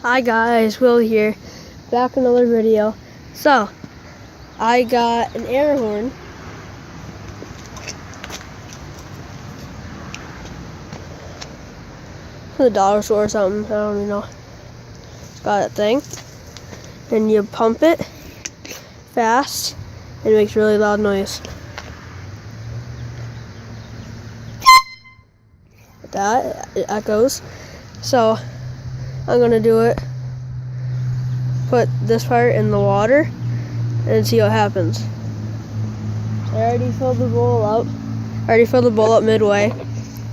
Hi guys, Will here, back in another video. So, I got an air horn. From the dollar store or something, I don't even know. It's got that thing. And you pump it fast, and it makes really loud noise. That, it echoes. So, I'm gonna do it. Put this part in the water and see what happens. I already filled the bowl up. Midway,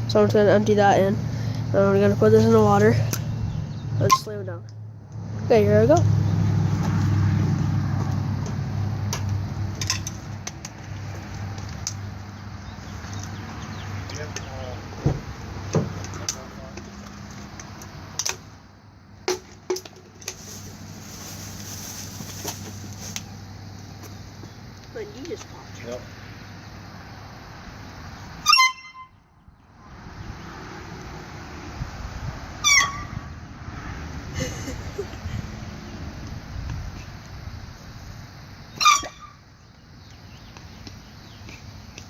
so I'm just gonna empty that in. And I'm gonna put this in the water. Let's slam it down. Okay, here we go. But you just popped. Yep.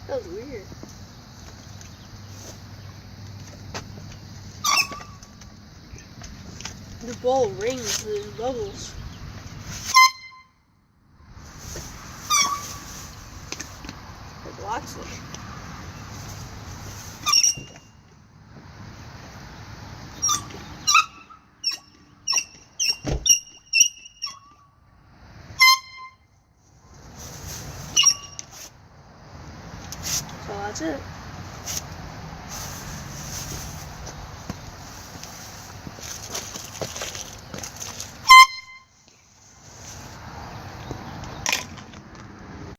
That was weird. The bowl rings, there's bubbles. It blocks it. So that's it.